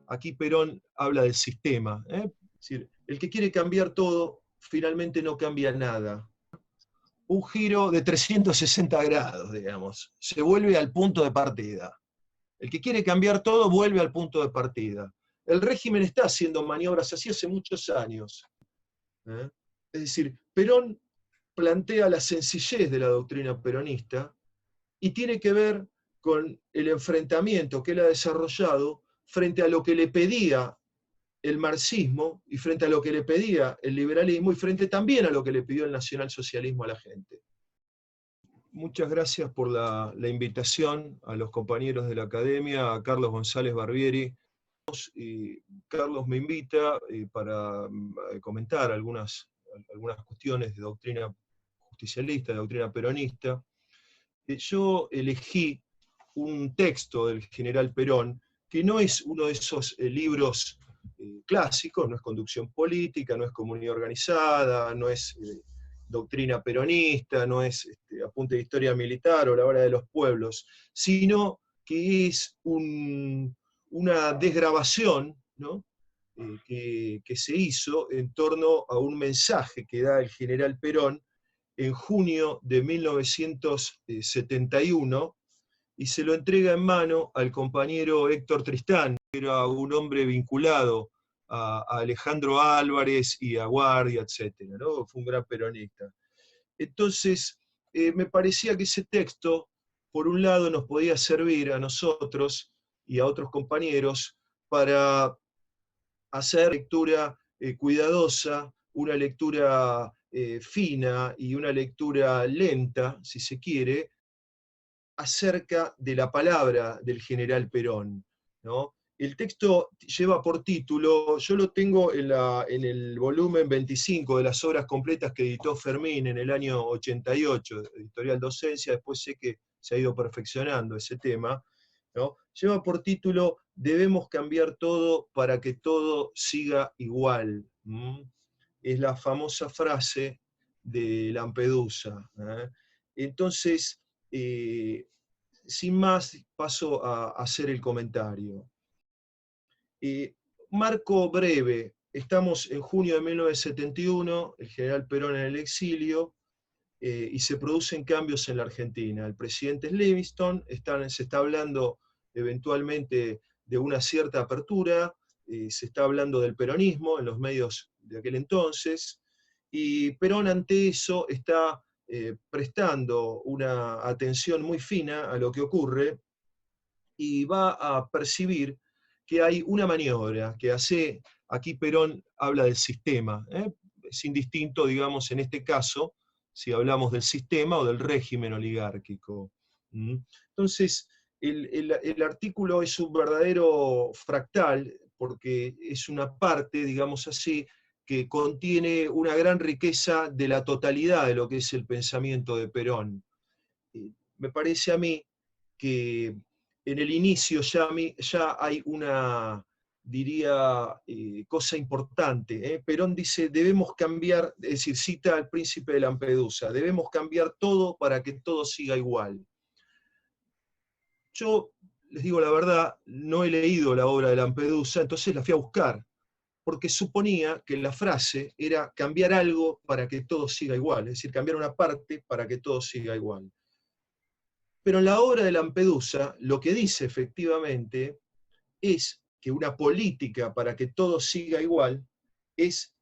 aquí Perón habla del sistema. Es decir, el que quiere cambiar todo, finalmente no cambia nada. Un giro de 360 grados, digamos. Se vuelve al punto de partida. El que quiere cambiar todo vuelve al punto de partida. El régimen está haciendo maniobras así hace muchos años. Es decir, Perón plantea la sencillez de la doctrina peronista y tiene que ver con el enfrentamiento que él ha desarrollado frente a lo que le pedía el marxismo y frente a lo que le pedía el liberalismo y frente también a lo que le pidió el nacionalsocialismo a la gente. Muchas gracias por la invitación a los compañeros de la academia, a Carlos González Barbieri. Y Carlos me invita para comentar algunas cuestiones de doctrina justicialista, de doctrina peronista. Yo elegí un texto del general Perón, que no es uno de esos libros clásicos, no es Conducción Política, no es Comunidad Organizada, no es Doctrina Peronista, no es Apunte de Historia Militar o La Hora de los Pueblos, sino que es una desgrabación, ¿no? que se hizo en torno a un mensaje que da el general Perón en junio de 1971, y se lo entrega en mano al compañero Héctor Tristán, que era un hombre vinculado a Alejandro Álvarez y a Guardia, etc., ¿no? Fue un gran peronista. Entonces, me parecía que ese texto, por un lado, nos podía servir a nosotros y a otros compañeros para hacer lectura cuidadosa, una lectura fina y una lectura lenta, si se quiere, acerca de la palabra del general Perón, ¿no? El texto lleva por título, yo lo tengo en el volumen 25 de las obras completas que editó Fermín en el año 88, Editorial Docencia, después sé que se ha ido perfeccionando ese tema, ¿no? Lleva por título Debemos cambiar todo para que todo siga igual. Es la famosa frase de Lampedusa. Entonces, sin más, paso a hacer el comentario. Marco breve. Estamos en junio de 1971, el general Perón en el exilio, y se producen cambios en la Argentina. El presidente es Livingston, se está hablando eventualmente de una cierta apertura, se está hablando del peronismo en los medios de aquel entonces, y Perón ante eso está prestando una atención muy fina a lo que ocurre y va a percibir que hay una maniobra que hace, aquí Perón habla del sistema, es indistinto, digamos, en este caso, si hablamos del sistema o del régimen oligárquico. Entonces, el artículo es un verdadero fractal, porque es una parte, digamos así, que contiene una gran riqueza de la totalidad de lo que es el pensamiento de Perón. Me parece a mí que en el inicio ya hay una, diría, cosa importante. Perón dice, debemos cambiar, es decir, cita al príncipe de Lampedusa, debemos cambiar todo para que todo siga igual. Yo, les digo la verdad, no he leído la obra de Lampedusa, entonces la fui a buscar, porque suponía que la frase era cambiar algo para que todo siga igual, es decir, cambiar una parte para que todo siga igual. Pero en la obra de Lampedusa, lo que dice efectivamente es que una política para que todo siga igual es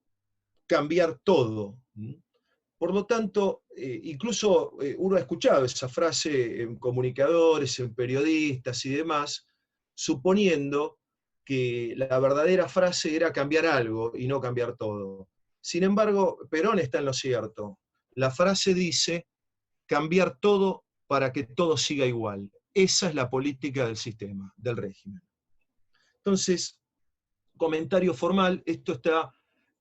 cambiar todo. Por lo tanto, incluso uno ha escuchado esa frase en comunicadores, en periodistas y demás, suponiendo que la verdadera frase era cambiar algo y no cambiar todo. Sin embargo, Perón está en lo cierto. La frase dice cambiar todo para que todo siga igual. Esa es la política del sistema, del régimen. Entonces, comentario formal, esto está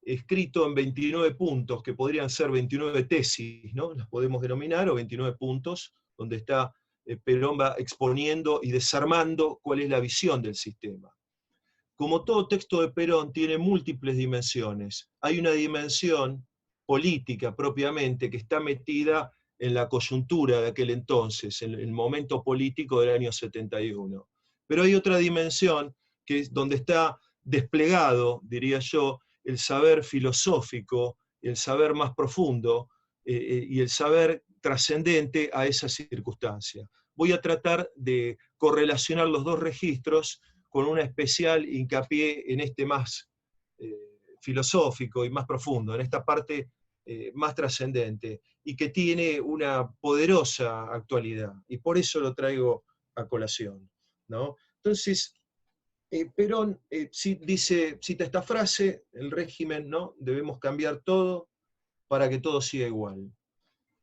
escrito en 29 puntos, que podrían ser 29 tesis, ¿no? Las podemos denominar, o 29 puntos, donde está Perón va exponiendo y desarmando cuál es la visión del sistema. Como todo texto de Perón tiene múltiples dimensiones. Hay una dimensión política propiamente que está metida en la coyuntura de aquel entonces, en el momento político del año 71. Pero hay otra dimensión que es donde está desplegado, diría yo, el saber filosófico, el saber más profundo y el saber trascendente a esa circunstancia. Voy a tratar de correlacionar los dos registros con una especial hincapié en este más filosófico y más profundo, en esta parte más trascendente, y que tiene una poderosa actualidad, y por eso lo traigo a colación, ¿no? Entonces, Perón cita esta frase: el régimen, ¿no? Debemos cambiar todo para que todo siga igual.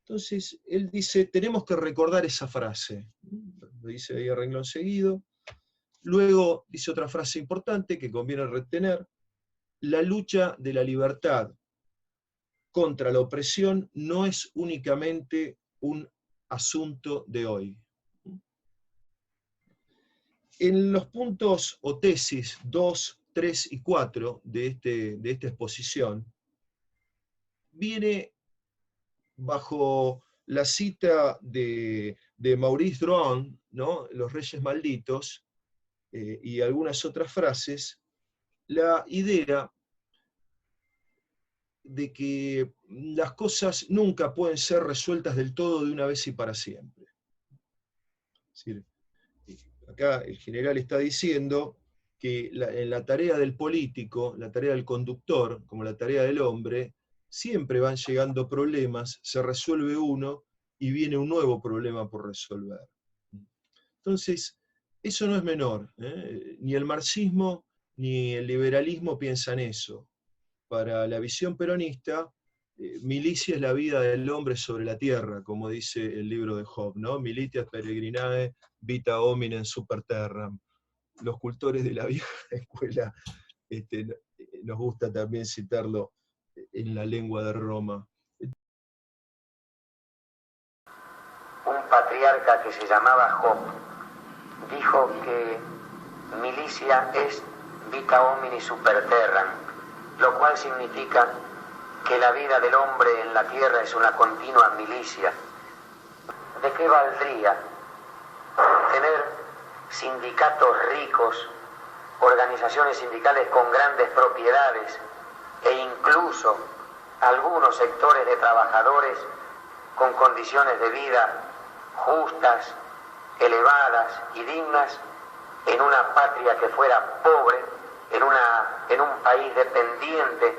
Entonces, él dice, tenemos que recordar esa frase. Lo dice ahí a renglón seguido. Luego dice otra frase importante que conviene retener: la lucha de la libertad contra la opresión no es únicamente un asunto de hoy. En los puntos o tesis 2, 3 y 4 de esta exposición, viene bajo la cita de Maurice Drouin, ¿no? Los Reyes Malditos, y algunas otras frases, la idea de que las cosas nunca pueden ser resueltas del todo de una vez y para siempre. Es decir, acá el general está diciendo que en la tarea del político, la tarea del conductor, como la tarea del hombre, siempre van llegando problemas, se resuelve uno y viene un nuevo problema por resolver. Entonces, eso no es menor, ¿eh? Ni el marxismo ni el liberalismo piensan eso. Para la visión peronista, milicia es la vida del hombre sobre la tierra, como dice el libro de Job, ¿no? Militias peregrinae, vita hominem super terram. Los cultores de la vieja escuela nos gusta también citarlo en la lengua de Roma. Un patriarca que se llamaba Job dijo que milicia es vita homini super terram, lo cual significa que la vida del hombre en la tierra es una continua milicia. ¿De qué valdría tener sindicatos ricos, organizaciones sindicales con grandes propiedades e incluso algunos sectores de trabajadores con condiciones de vida justas, elevadas y dignas en una patria que fuera pobre, en un país dependiente,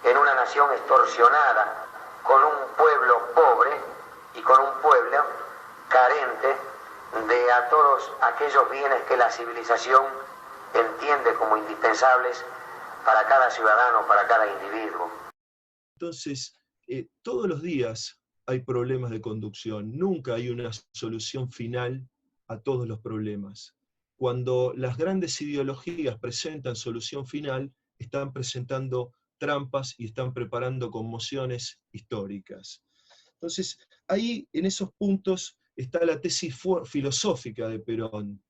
en una nación extorsionada, con un pueblo pobre y con un pueblo carente de a todos aquellos bienes que la civilización entiende como indispensables para cada ciudadano, para cada individuo? Entonces, todos los días hay problemas de conducción, nunca hay una solución final a todos los problemas. Cuando las grandes ideologías presentan solución final, están presentando trampas y están preparando conmociones históricas. Entonces, ahí en esos puntos está la tesis filosófica de Perón.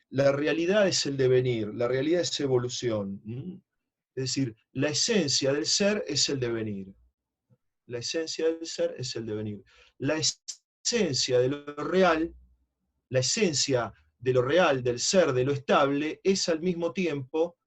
La realidad es el devenir, la realidad es evolución. Es decir, la esencia del ser es el devenir. La esencia del ser es el devenir. La esencia de lo real, la esencia de lo real, del ser, de lo estable, es al mismo tiempo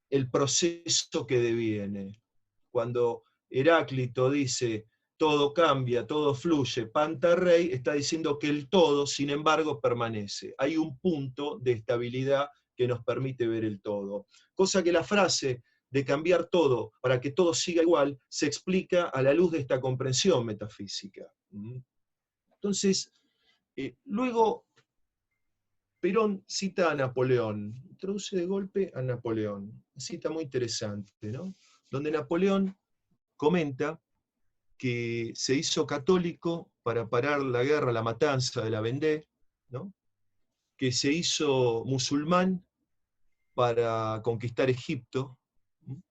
el proceso que deviene. Cuando Heráclito dice, todo cambia, todo fluye, panta rey, está diciendo que el todo, sin embargo, permanece. Hay un punto de estabilidad que nos permite ver el todo. Cosa que la frase de cambiar todo para que todo siga igual se explica a la luz de esta comprensión metafísica. Entonces, luego Perón cita a Napoleón, introduce de golpe a Napoleón, una cita muy interesante, ¿no? Donde Napoleón comenta que se hizo católico para parar la guerra, la matanza de la Vendée, ¿no? Que se hizo musulmán para conquistar Egipto, ¿no?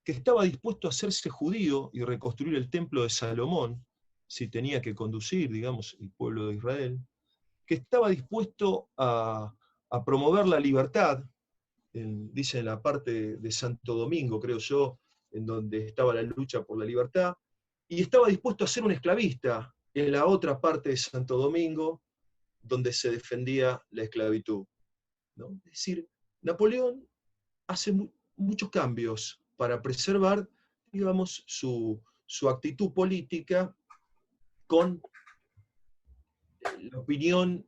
Que estaba dispuesto a hacerse judío y reconstruir el templo de Salomón, si tenía que conducir, digamos, el pueblo de Israel, que estaba dispuesto a promover la libertad, dice en la parte de Santo Domingo, creo yo, en donde estaba la lucha por la libertad, y estaba dispuesto a ser un esclavista en la otra parte de Santo Domingo, donde se defendía la esclavitud. ¿no? Es decir, Napoleón hace muchos cambios para preservar, digamos, su actitud política con la opinión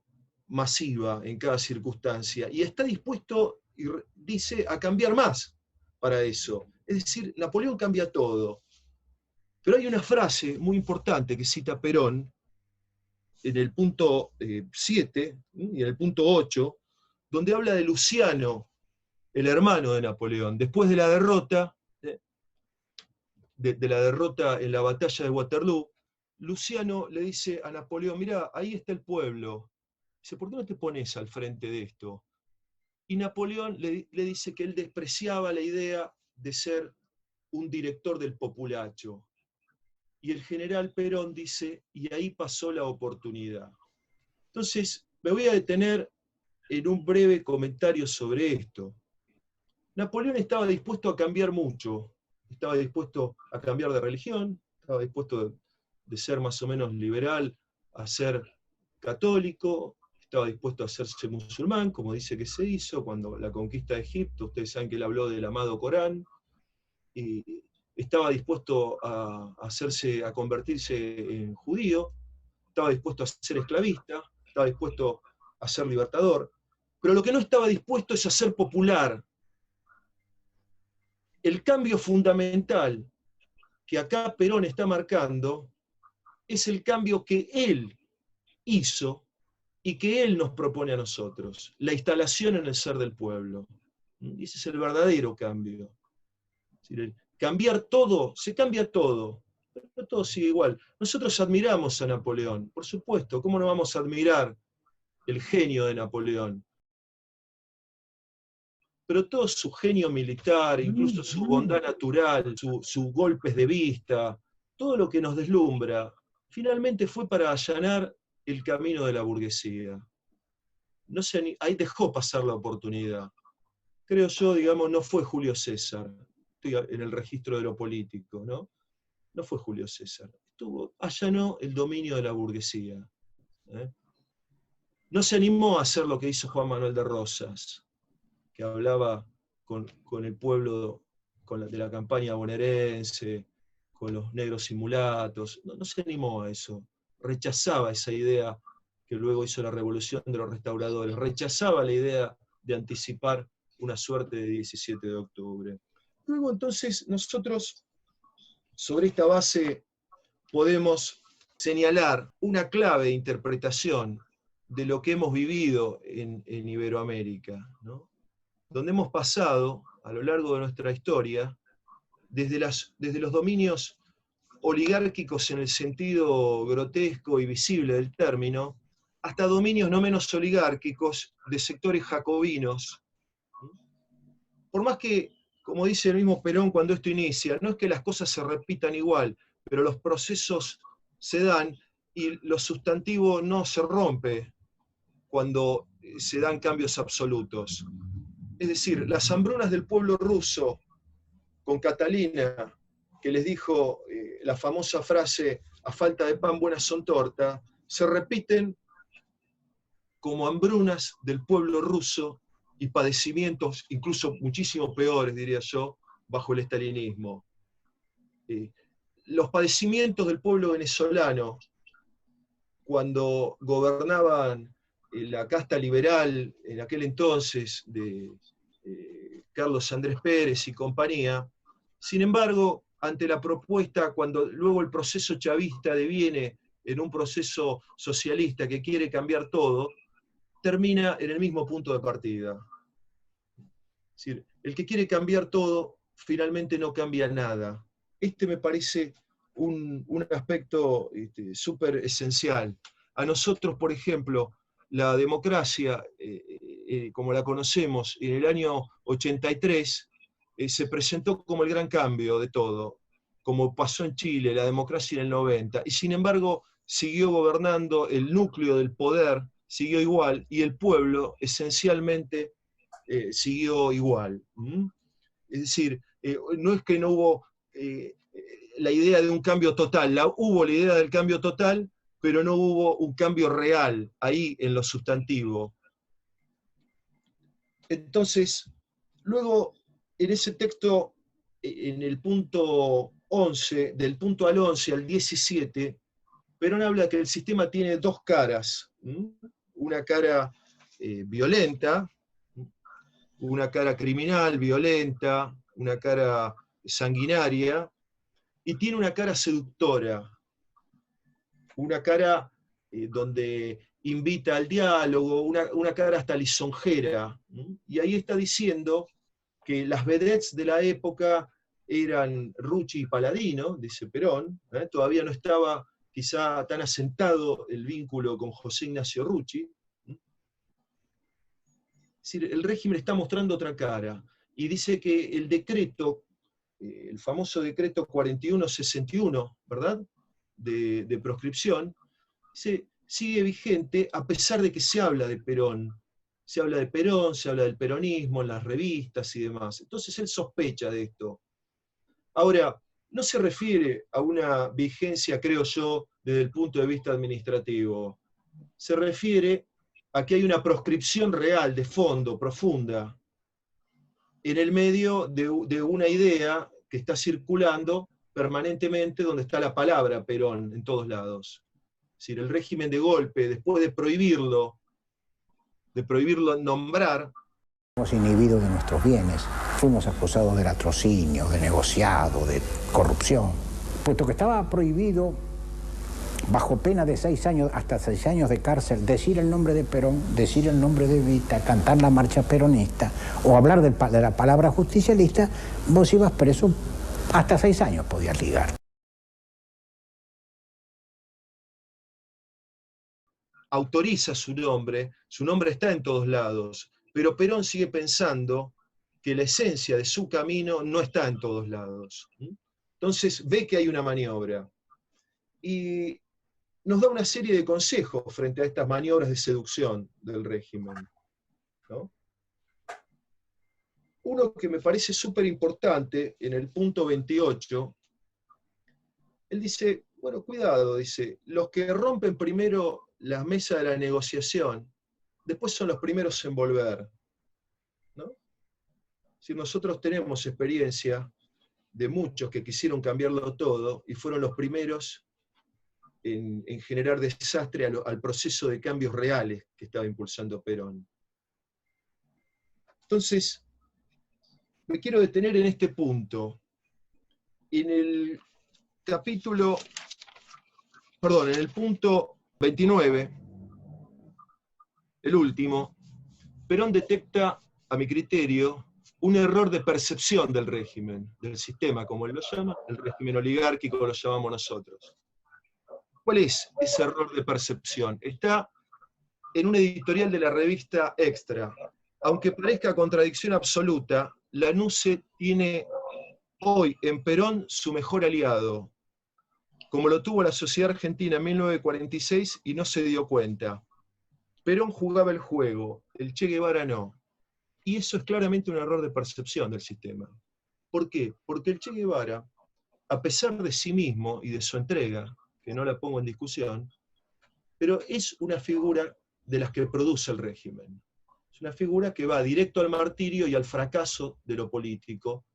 masiva en cada circunstancia, y está dispuesto, y dice, a cambiar más para eso. Es decir, Napoleón cambia todo. Pero hay una frase muy importante que cita Perón en el punto 7 y en el punto 8, donde habla de Luciano, el hermano de Napoleón, después de la derrota, de la derrota en la batalla de Waterloo. Luciano le dice a Napoleón: mirá, ahí está el pueblo. Dice: ¿por qué no te pones al frente de esto? Y Napoleón le dice que él despreciaba la idea de ser un director del populacho. Y el general Perón dice: y ahí pasó la oportunidad. Entonces, me voy a detener en un breve comentario sobre esto. Napoleón estaba dispuesto a cambiar mucho. Estaba dispuesto a cambiar de religión, estaba dispuesto de ser más o menos liberal a ser católico, estaba dispuesto a hacerse musulmán, como dice que se hizo cuando la conquista de Egipto. Ustedes saben que él habló del amado Corán, y estaba dispuesto a convertirse en judío, estaba dispuesto a ser esclavista, estaba dispuesto a ser libertador, pero lo que no estaba dispuesto es a ser popular. El cambio fundamental que acá Perón está marcando es el cambio que él hizo y que él nos propone a nosotros, la instalación en el ser del pueblo. Y ese es el verdadero cambio. Es decir, cambiar todo, se cambia todo, pero todo sigue igual. Nosotros admiramos a Napoleón, por supuesto, ¿cómo no vamos a admirar el genio de Napoleón? Pero todo su genio militar, incluso su bondad natural, sus golpes de vista, todo lo que nos deslumbra, finalmente fue para allanar el camino de la burguesía. No sé, ahí dejó pasar la oportunidad. Creo yo, digamos, no fue Julio César. Estoy en el registro de lo político, ¿no? No fue Julio César. Allanó el dominio de la burguesía. No se animó a hacer lo que hizo Juan Manuel de Rosas, que hablaba con el pueblo de la campaña bonaerense, con los negros simulatos. No se animó a eso. Rechazaba esa idea que luego hizo la revolución de los restauradores. Rechazaba la idea de anticipar una suerte de 17 de octubre. Luego, entonces, nosotros, sobre esta base, podemos señalar una clave de interpretación de lo que hemos vivido en Iberoamérica, ¿no? Donde hemos pasado, a lo largo de nuestra historia, desde los dominios oligárquicos en el sentido grotesco y visible del término, hasta dominios no menos oligárquicos de sectores jacobinos. Por más que, como dice el mismo Perón cuando esto inicia, no es que las cosas se repitan igual, pero los procesos se dan y lo sustantivo no se rompe cuando se dan cambios absolutos. Es decir, las hambrunas del pueblo ruso con Catalina, que les dijo la famosa frase: a falta de pan buenas son tortas, se repiten como hambrunas del pueblo ruso y padecimientos incluso muchísimo peores, diría yo, bajo el estalinismo. Los padecimientos del pueblo venezolano cuando gobernaban la casta liberal en aquel entonces de Carlos Andrés Pérez y compañía. Sin embargo, ante la propuesta, cuando luego el proceso chavista deviene en un proceso socialista que quiere cambiar todo, termina en el mismo punto de partida. Es decir, el que quiere cambiar todo finalmente no cambia nada. Este me parece un aspecto súper esencial. A nosotros, por ejemplo, la democracia, como la conocemos, en el año 83, se presentó como el gran cambio de todo, como pasó en Chile, la democracia en el 90, y sin embargo siguió gobernando, el núcleo del poder siguió igual, y el pueblo esencialmente siguió igual. Es decir, no es que no hubo la idea de un cambio total, hubo la idea del cambio total, pero no hubo un cambio real ahí en lo sustantivo. Entonces, luego, en ese texto, en el punto 11, del punto al 11 al 17, Perón habla que el sistema tiene dos caras. Una cara violenta, una cara criminal, violenta, una cara sanguinaria, y tiene una cara seductora, una cara donde invita al diálogo, una cara hasta lisonjera. Y ahí está diciendo que las vedettes de la época eran Rucci y Paladino, dice Perón, todavía no estaba quizá tan asentado el vínculo con José Ignacio Rucci. Es decir, el régimen está mostrando otra cara, y dice que el decreto, el famoso decreto 4161, ¿verdad?, de proscripción, sigue vigente a pesar de que se habla de Perón. Se habla de Perón, se habla del peronismo en las revistas y demás. Entonces él sospecha de esto. Ahora, no se refiere a una vigencia, creo yo, desde el punto de vista administrativo. Se refiere a que hay una proscripción real, de fondo, profunda, en el medio de una idea que está circulando permanentemente, donde está la palabra Perón en todos lados. Es decir, el régimen de golpe, después de prohibirlo nombrar. Fuimos inhibidos de nuestros bienes, fuimos acusados de latrocinio, de negociado, de corrupción. Puesto que estaba prohibido, bajo pena de 6 años, hasta 6 años de cárcel, decir el nombre de Perón, decir el nombre de Evita, cantar la marcha peronista, o hablar de la palabra justicialista, vos ibas preso, hasta 6 años podías ligar. Autoriza su nombre está en todos lados, pero Perón sigue pensando que la esencia de su camino no está en todos lados. Entonces ve que hay una maniobra, y nos da una serie de consejos frente a estas maniobras de seducción del régimen, ¿no? Uno que me parece súper importante, en el punto 28, él dice, bueno, cuidado, dice, los que rompen primero las mesas de la negociación, después son los primeros en volver, ¿no? Si nosotros tenemos experiencia de muchos que quisieron cambiarlo todo y fueron los primeros en generar desastre al proceso de cambios reales que estaba impulsando Perón. Entonces, me quiero detener en este punto. En el punto 29, el último, Perón detecta, a mi criterio, un error de percepción del régimen, del sistema, como él lo llama, el régimen oligárquico lo llamamos nosotros. ¿Cuál es ese error de percepción? Está en un editorial de la revista Extra. Aunque parezca contradicción absoluta, Lanusse tiene hoy en Perón su mejor aliado, como lo tuvo la sociedad argentina en 1946 y no se dio cuenta. Perón jugaba el juego, el Che Guevara no. Y eso es claramente un error de percepción del sistema. ¿Por qué? Porque el Che Guevara, a pesar de sí mismo y de su entrega, que no la pongo en discusión, pero es una figura de las que produce el régimen. Es una figura que va directo al martirio y al fracaso de lo político,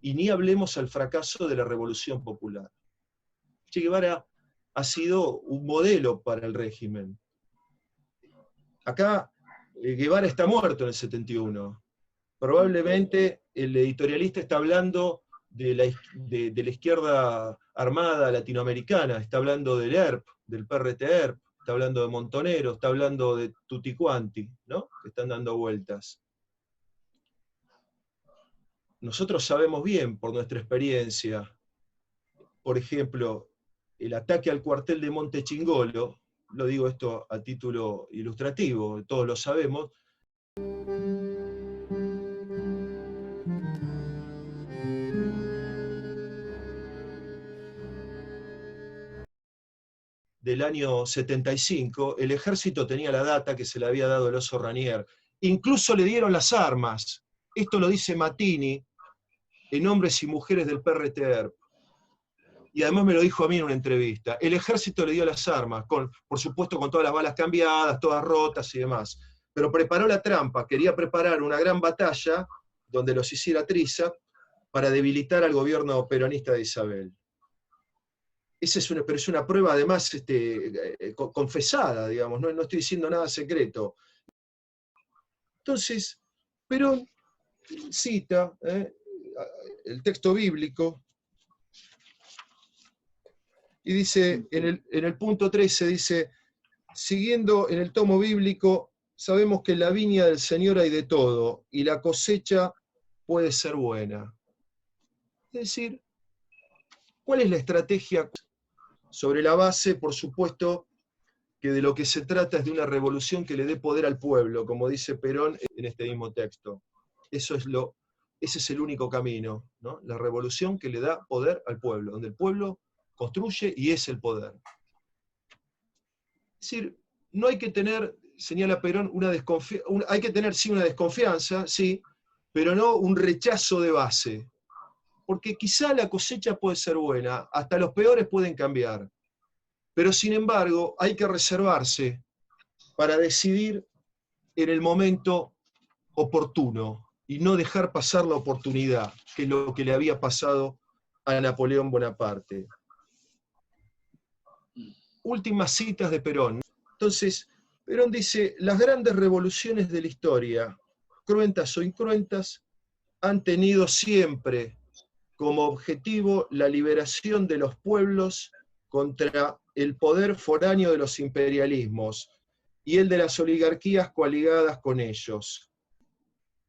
y ni hablemos al fracaso de la Revolución Popular. Che Guevara ha sido un modelo para el régimen. Acá Guevara está muerto en el 71. Probablemente el editorialista está hablando de la izquierda armada latinoamericana, está hablando del ERP, del PRT-ERP, está hablando de Montonero, está hablando de Tutti Quanti, ¿no?, que están dando vueltas. Nosotros sabemos bien, por nuestra experiencia, por ejemplo, el ataque al cuartel de Monte Chingolo, lo digo esto a título ilustrativo, todos lo sabemos, del año 75, el ejército tenía la data que se le había dado el Oso Ranier. Incluso le dieron las armas. Esto lo dice Mattini en Hombres y Mujeres del PRT-ERP. Y además me lo dijo a mí en una entrevista. El ejército le dio las armas, por supuesto con todas las balas cambiadas, todas rotas y demás. pero preparó la trampa, quería preparar una gran batalla donde los hiciera trizas para debilitar al gobierno peronista de Isabel. Pero es una prueba además confesada, digamos, no estoy diciendo nada secreto. Entonces, Perón cita el texto bíblico y dice, en el punto 13 dice, siguiendo en el tomo bíblico, sabemos que en la viña del Señor hay de todo, y la cosecha puede ser buena. Es decir, ¿cuál es la estrategia? Sobre la base, por supuesto, que de lo que se trata es de una revolución que le dé poder al pueblo, como dice Perón en este mismo texto. Ese es el único camino, ¿no? La revolución que le da poder al pueblo, donde el pueblo construye y es el poder. Es decir, no hay que tener, señala Perón, hay que tener sí una desconfianza, sí, pero no un rechazo de base. Porque quizá la cosecha puede ser buena, hasta los peores pueden cambiar. Pero sin embargo, hay que reservarse para decidir en el momento oportuno y no dejar pasar la oportunidad, que es lo que le había pasado a Napoleón Bonaparte. Últimas citas de Perón. Entonces, Perón dice, las grandes revoluciones de la historia, cruentas o incruentas, han tenido siempre como objetivo la liberación de los pueblos contra el poder foráneo de los imperialismos y el de las oligarquías coaligadas con ellos.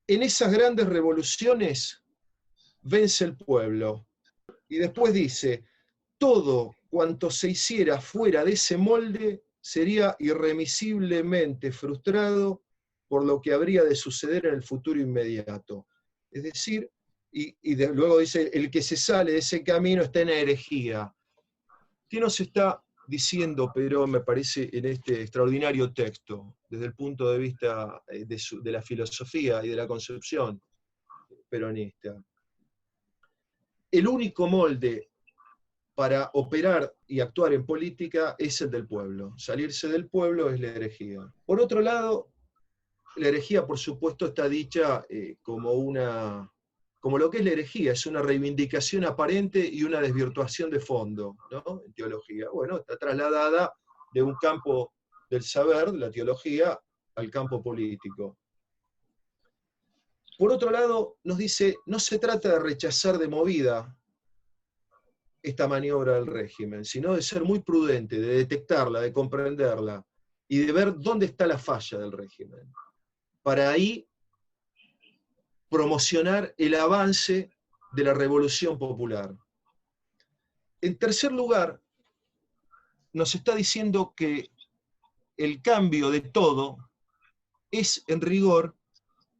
En esas grandes revoluciones vence el pueblo. Y después dice, todo cuanto se hiciera fuera de ese molde sería irremisiblemente frustrado por lo que habría de suceder en el futuro inmediato. Es decir, luego dice, el que se sale de ese camino está en la herejía. ¿Qué nos está diciendo Perón, me parece, en este extraordinario texto, desde el punto de vista de la filosofía y de la concepción peronista? El único molde para operar y actuar en política es el del pueblo. Salirse del pueblo es la herejía. Por otro lado, la herejía, por supuesto, está dicha como lo que es la herejía, es una reivindicación aparente y una desvirtuación de fondo, ¿no? En teología. Bueno, está trasladada de un campo del saber, de la teología, al campo político. Por otro lado, nos dice, no se trata de rechazar de movida esta maniobra del régimen, sino de ser muy prudente, de detectarla, de comprenderla, y de ver dónde está la falla del régimen. Para ahí promocionar el avance de la revolución popular. En tercer lugar, nos está diciendo que el cambio de todo es, en rigor,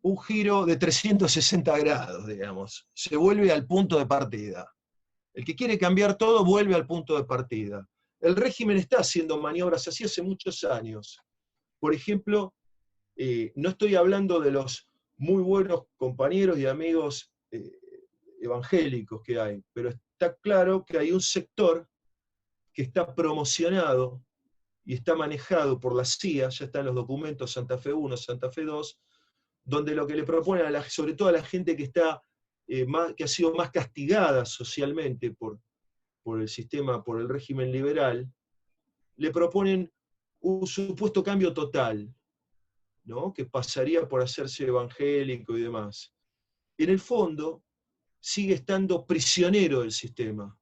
un giro de 360 grados, digamos. Se vuelve al punto de partida. El que quiere cambiar todo vuelve al punto de partida. El régimen está haciendo maniobras así hace muchos años. Por ejemplo, no estoy hablando de los muy buenos compañeros y amigos evangélicos que hay, pero está claro que hay un sector que está promocionado y está manejado por la CIA, ya están los documentos Santa Fe I, Santa Fe II, donde lo que le proponen, sobre todo a la gente que ha sido más castigada socialmente por el sistema, por el régimen liberal, le proponen un supuesto cambio total, ¿no? Que pasaría por hacerse evangélico y demás. En el fondo, sigue estando prisionero del sistema.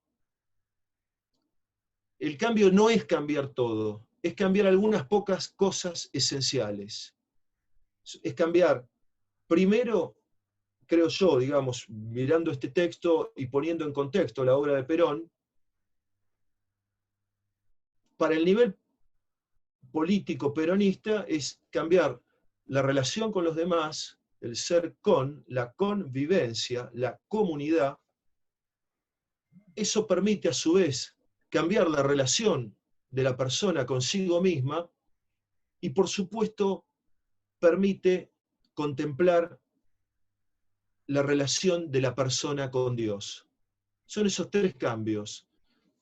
El cambio no es cambiar todo, es cambiar algunas pocas cosas esenciales. Es cambiar, primero, creo yo, digamos, mirando este texto y poniendo en contexto la obra de Perón, para el nivel político peronista es cambiar la relación con los demás, el ser con, la convivencia, la comunidad. Eso permite a su vez cambiar la relación de la persona consigo misma y por supuesto permite contemplar la relación de la persona con Dios. Son esos tres cambios.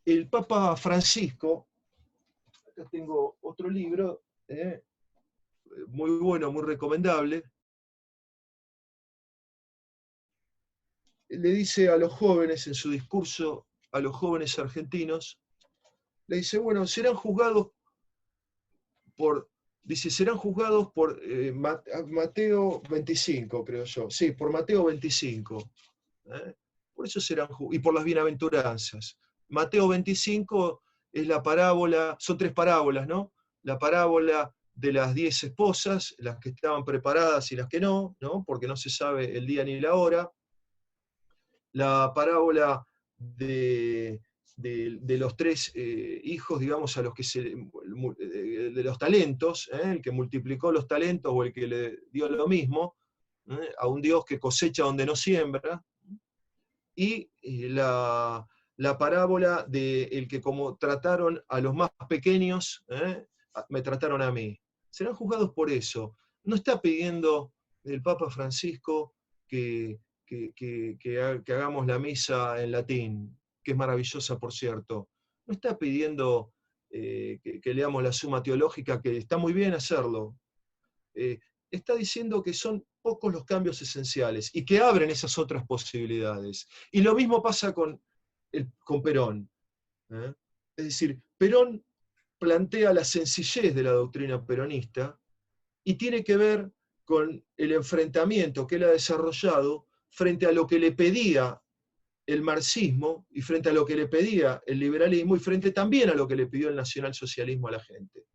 El Papa Francisco, acá tengo otro libro, muy bueno, muy recomendable. Le dice a los jóvenes, en su discurso, a los jóvenes argentinos, le dice, bueno, serán juzgados por, serán juzgados por Mateo 25, creo yo. Sí, por Mateo 25. Por eso serán juzgados, y por las bienaventuranzas. Mateo 25 es la parábola, son 3 parábolas, ¿no? La parábola de las 10 esposas, las que estaban preparadas y las que no, porque no se sabe el día ni la hora. La parábola de los 3 hijos, digamos, a los que de los talentos, el que multiplicó los talentos o el que le dio lo mismo, a un Dios que cosecha donde no siembra, y la parábola de el que como trataron a los más pequeños, me trataron a mí. Serán juzgados por eso. No está pidiendo el Papa Francisco que hagamos la misa en latín, que es maravillosa, por cierto. No está pidiendo que leamos la Suma Teológica, que está muy bien hacerlo. Está diciendo que son pocos los cambios esenciales y que abren esas otras posibilidades. Y lo mismo pasa con Perón. Es decir, Perón plantea la sencillez de la doctrina peronista y tiene que ver con el enfrentamiento que él ha desarrollado frente a lo que le pedía el marxismo y frente a lo que le pedía el liberalismo y frente también a lo que le pidió el nacionalsocialismo a la gente.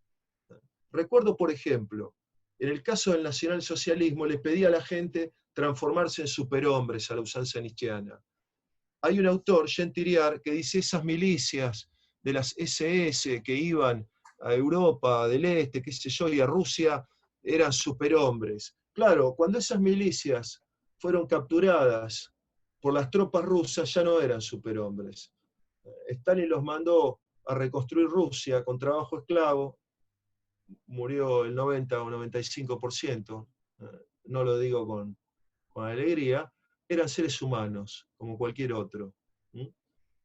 Recuerdo, por ejemplo, en el caso del nacionalsocialismo le pedía a la gente transformarse en superhombres a la usanza nietzscheana. Hay un autor, Jean Tirard, que dice esas milicias de las SS que iban a Europa del Este, qué sé yo, y a Rusia, eran superhombres. Claro, cuando esas milicias fueron capturadas por las tropas rusas, ya no eran superhombres. Stalin los mandó a reconstruir Rusia con trabajo esclavo, murió el 90 o 95%, no lo digo con alegría, eran seres humanos, como cualquier otro.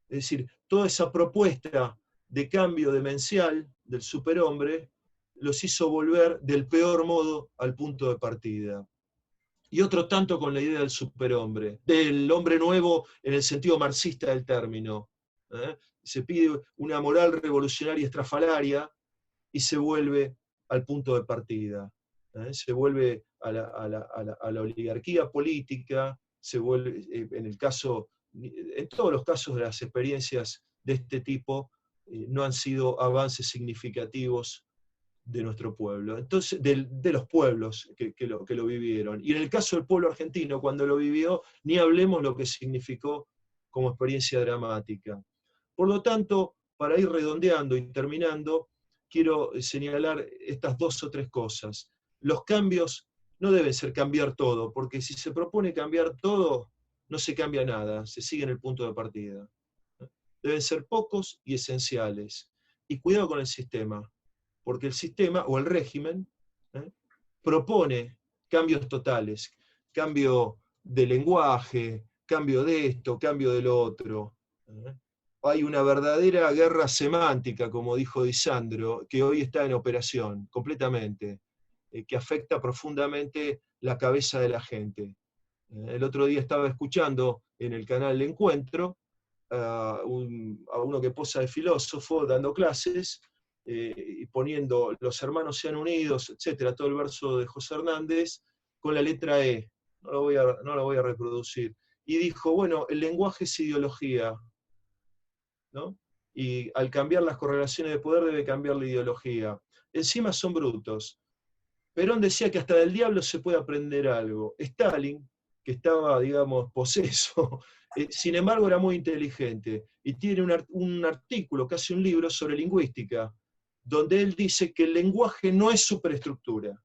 Es decir, toda esa propuesta de cambio demencial del superhombre los hizo volver del peor modo al punto de partida. Y otro tanto con la idea del superhombre, del hombre nuevo en el sentido marxista del término. Se pide una moral revolucionaria estrafalaria y se vuelve al punto de partida. Se vuelve a la oligarquía política, se vuelve, en todos los casos de las experiencias de este tipo, no han sido avances significativos de nuestro pueblo, entonces, de los pueblos que lo vivieron. Y en el caso del pueblo argentino, cuando lo vivió, ni hablemos lo que significó como experiencia dramática. Por lo tanto, para ir redondeando y terminando, quiero señalar estas 2 o 3 cosas. Los cambios no deben ser cambiar todo, porque si se propone cambiar todo, no se cambia nada, se sigue en el punto de partida. Deben ser pocos y esenciales. Y cuidado con el sistema, porque el sistema o el régimen propone cambios totales, cambio de lenguaje, cambio de esto, cambio de lo otro. Hay una verdadera guerra semántica, como dijo Di Sandro, que hoy está en operación completamente, que afecta profundamente la cabeza de la gente. El otro día estaba escuchando en el canal El Encuentro a uno que posa de filósofo dando clases, y poniendo los hermanos sean unidos, etcétera, todo el verso de José Hernández, con la letra E. No lo voy a reproducir. Y dijo, bueno, el lenguaje es ideología, ¿no? Y al cambiar las correlaciones de poder debe cambiar la ideología. Encima son brutos. Perón decía que hasta del diablo se puede aprender algo. Stalin, que estaba, digamos, poseso, sin embargo era muy inteligente, y tiene un artículo, casi un libro, sobre lingüística, donde él dice que el lenguaje no es superestructura,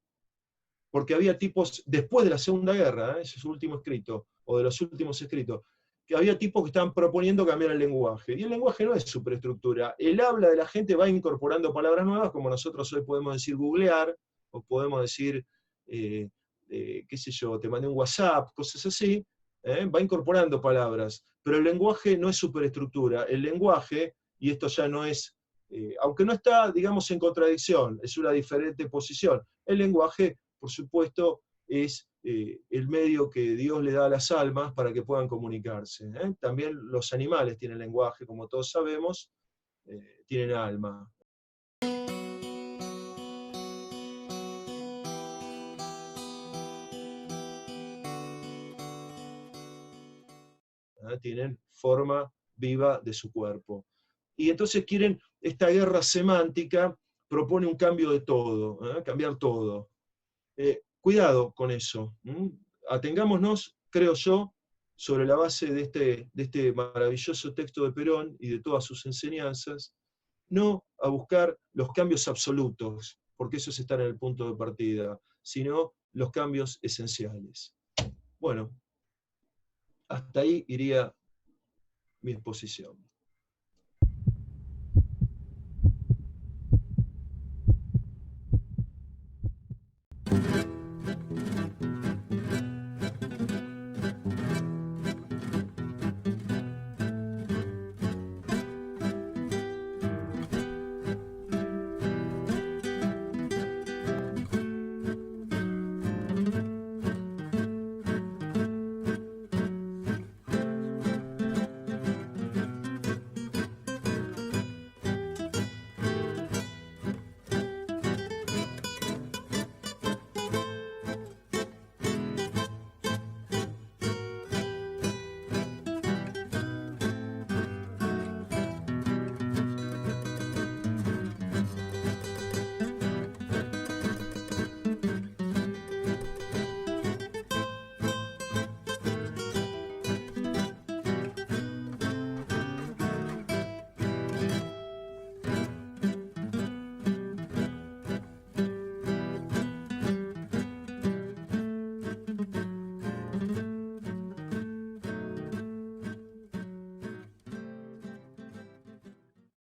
porque había tipos, después de la Segunda Guerra, ese es su último escrito, o de los últimos escritos, que había tipos que estaban proponiendo cambiar el lenguaje, y el lenguaje no es superestructura, el habla de la gente va incorporando palabras nuevas, como nosotros hoy podemos decir googlear, o podemos decir, qué sé yo, te mandé un WhatsApp, cosas así, va incorporando palabras, pero el lenguaje no es superestructura, el lenguaje, y esto ya no es aunque no está, digamos, en contradicción, es una diferente posición. El lenguaje, por supuesto, es el medio que Dios le da a las almas para que puedan comunicarse. También los animales tienen lenguaje, como todos sabemos, tienen alma. Tienen forma viva de su cuerpo. Y entonces quieren, esta guerra semántica propone un cambio de todo, cambiar todo. Cuidado con eso. Atengámonos, creo yo, sobre la base de este maravilloso texto de Perón y de todas sus enseñanzas, no a buscar los cambios absolutos, porque esos están en el punto de partida, sino los cambios esenciales. Bueno, hasta ahí iría mi exposición.